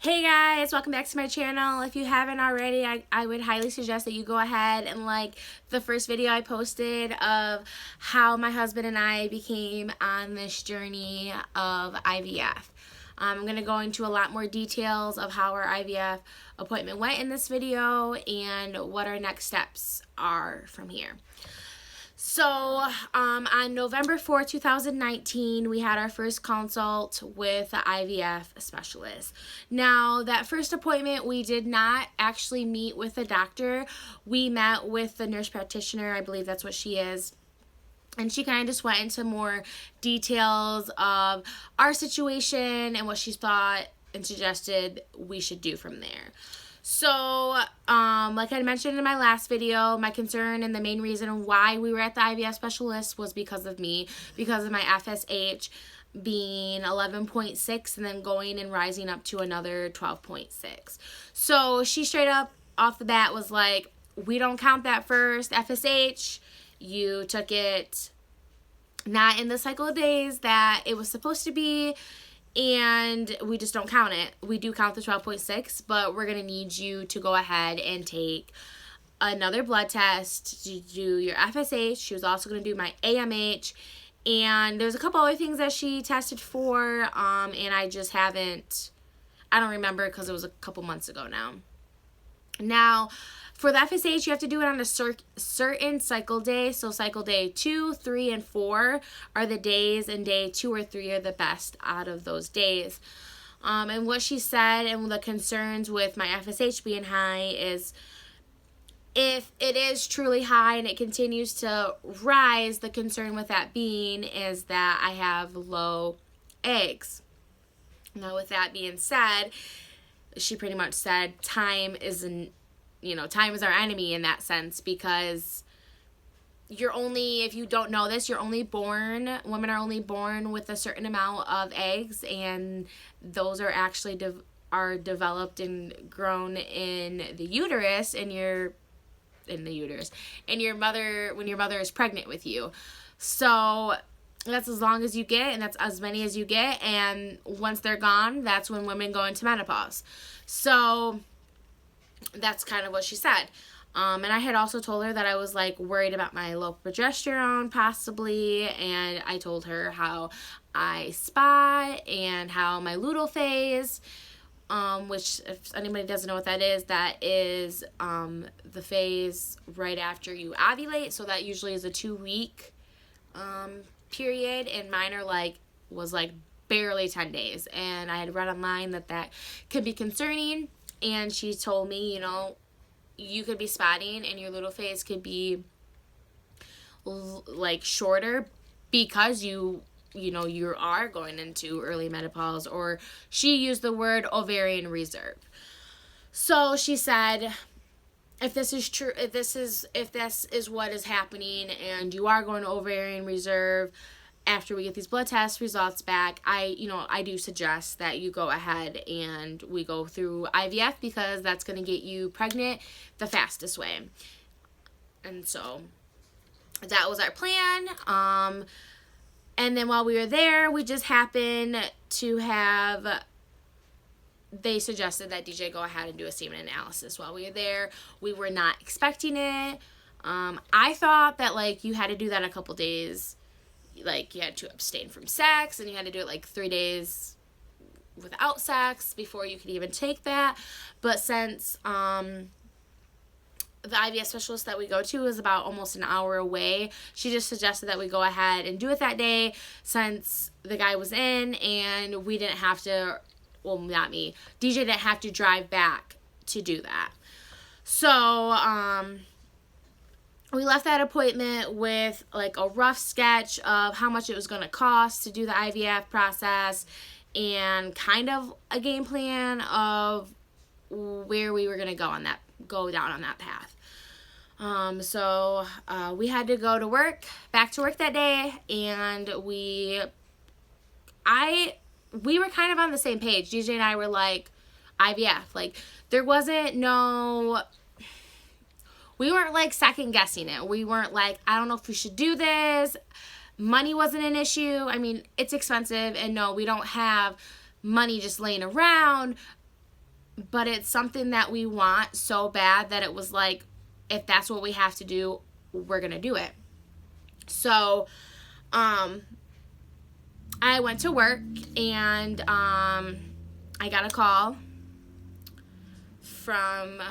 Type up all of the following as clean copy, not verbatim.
Hey guys, welcome back to my channel. If you haven't already, I would highly suggest that you go ahead and like the first video I posted of how my husband and I became on this journey of IVF. I'm going to go into a lot more details of how our IVF appointment went in this video and what our next steps are from here. So, on November 4th, 2019, we had our first consult with the IVF specialist. Now, that first appointment, we did not actually meet with the doctor. We met with the nurse practitioner, I believe that's what she is. And she kind of just went into more details of our situation and what she thought and suggested we should do from there. So, like I mentioned in my last video, my concern and the main reason why we were at the IVF specialist was because of me, because of my FSH being 11.6 and then going and rising up to another 12.6. So she straight up off the bat was like, we don't count that first FSH. You took it not in the cycle of days that it was supposed to be, and we just don't count it. We do count the 12.6, but we're going to need you to go ahead and take another blood test to do your FSH. She was also going to do my AMH, and there's a couple other things that she tested for, and I don't remember because it was a couple months ago now. Now, for the FSH, you have to do it on a certain cycle day. So cycle day 2, 3, and 4 are the days, and day 2 or 3 are the best out of those days. And what she said and the concerns with my FSH being high is if it is truly high and it continues to rise, the concern with that being is that I have low eggs. Now, with that being said, she pretty much said time is our enemy in that sense, because if you don't know this, women are only born with a certain amount of eggs, and those are actually developed and grown in the uterus, when your mother is pregnant with you. So that's as long as you get, and that's as many as you get, and once they're gone, that's when women go into menopause. So that's kind of what she said. And I had also told her that I was like worried about my low progesterone possibly, and I told her how I spot and how my luteal phase, which if anybody doesn't know what that is the phase right after you ovulate. So that usually is a 2-week period, and mine was barely 10 days, and I had read online that could be concerning. And she told me, you could be spotting and your luteal phase could be shorter because you are going into early menopause, or she used the word ovarian reserve. So she said, if this is true, if this is what is happening and you are going to ovarian reserve after we get these blood test results back, I do suggest that you go ahead and we go through IVF, because that's going to get you pregnant the fastest way. And so that was our plan. And then while we were there, we just happened to they suggested that DJ go ahead and do a semen analysis while we were there. We were not expecting it. I thought that you had to do that a couple days. You had to abstain from sex, and you had to do it 3 days without sex before you could even take that. But since the IVF specialist that we go to is about almost an hour away, she just suggested that we go ahead and do it that day, since the guy was in and we didn't have to, well, not me, DJ didn't have to drive back to do that. So, we left that appointment with a rough sketch of how much it was going to cost to do the IVF process, and kind of a game plan of where we were going to go down on that path. So we had to go to back to work that day, and we were kind of on the same page. DJ and I were IVF, there wasn't we weren't second guessing it. We weren't I don't know if we should do this. Money wasn't an issue. I mean, it's expensive, and no, we don't have money just laying around, but it's something that we want so bad that it was like, if that's what we have to do, we're gonna do it. So I went to work, and I got a call from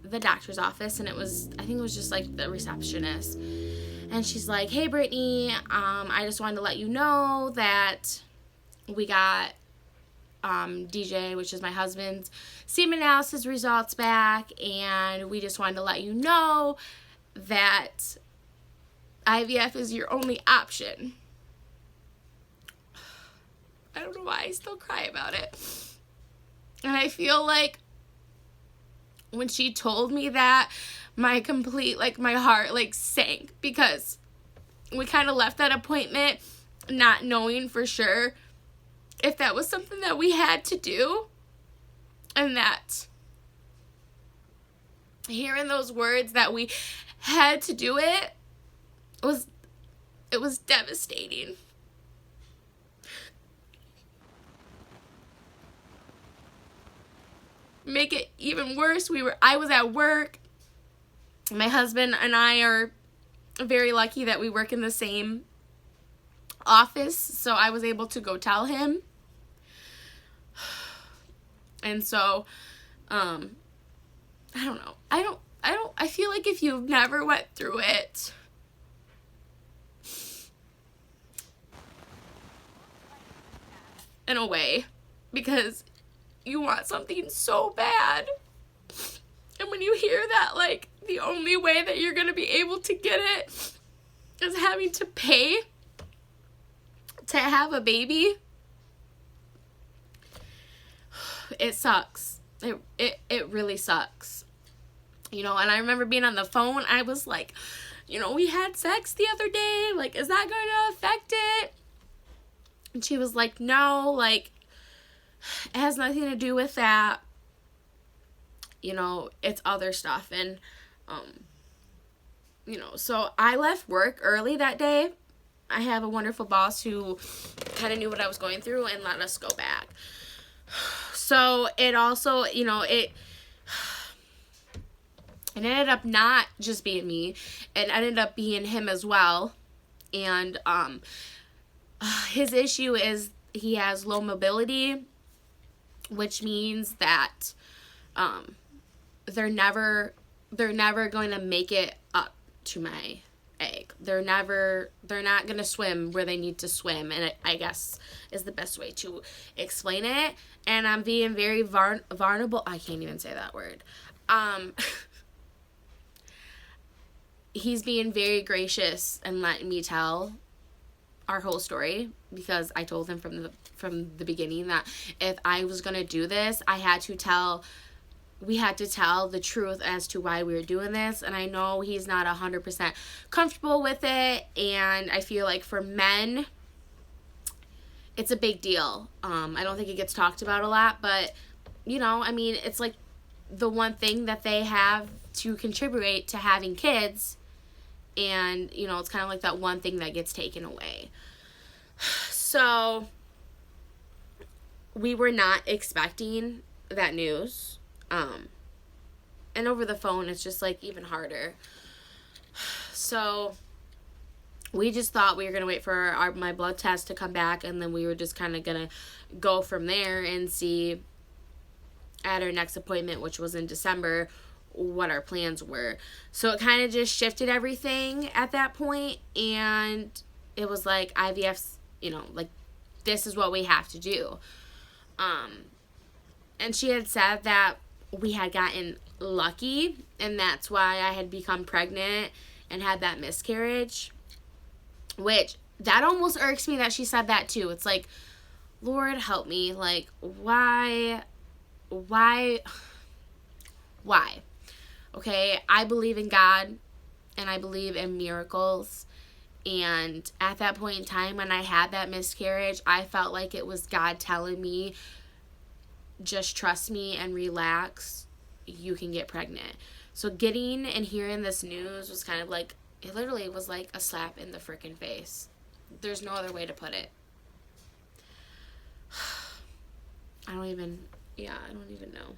the doctor's office, and I think it was just like the receptionist, and she's like, hey Brittany, I just wanted to let you know that we got DJ, which is my husband's, semen analysis results back, and we just wanted to let you know that IVF is your only option. I don't know why I still cry about it. And I feel like when she told me that, my heart like sank, because we kind of left that appointment not knowing for sure if that was something that we had to do, and that hearing those words that we had to do it was devastating. Make it even worse, I was at work. My husband and I are very lucky that we work in the same office, so I was able to go tell him. And so I don't know. I feel like if you've never went through it, in a way, because you want something so bad, and when you hear that, like, the only way that you're gonna be able to get it is having to pay to have a baby, it sucks. It really sucks. You know, and I remember being on the phone, I was like, you know, we had sex the other day, like, is that going to affect it? And she was like, no, like, it has nothing to do with that. You know, it's other stuff. And, you know, so I left work early that day. I have a wonderful boss who kind of knew what I was going through and let us go back. So it also, you know, it ended up not just being me. It ended up being him as well. And his issue is he has low mobility, which means that they're never going to make it up to my egg. They're not going to swim where they need to swim, and I guess is the best way to explain it. And I'm being very vulnerable. I can't even say that word. He's being very gracious and letting me tell our whole story, because I told him from the beginning that if I was going to do this, we had to tell the truth as to why we were doing this. And I know he's not 100% comfortable with it, and I feel like for men, it's a big deal. I don't think it gets talked about a lot, but, you know, I mean, it's like the one thing that they have to contribute to having kids, and, you know, it's kind of like that one thing that gets taken away. So we were not expecting that news. And over the phone, it's just like even harder. So we just thought we were going to wait for my blood test to come back, and then we were just kind of going to go from there and see at our next appointment, which was in December, what our plans were. So it kind of just shifted everything at that point, and it was like IVF's, you know, like, this is what we have to do. And she had said that we had gotten lucky, and that's why I had become pregnant and had that miscarriage, which that almost irks me that she said that too. It's like, Lord help me, like, why? Okay, I believe in God, and I believe in miracles. And at that point in time when I had that miscarriage, I felt like it was God telling me, just trust me and relax, you can get pregnant. So getting and hearing this news was kind of like, it literally was like a slap in the freaking face. There's no other way to put it. I don't even know.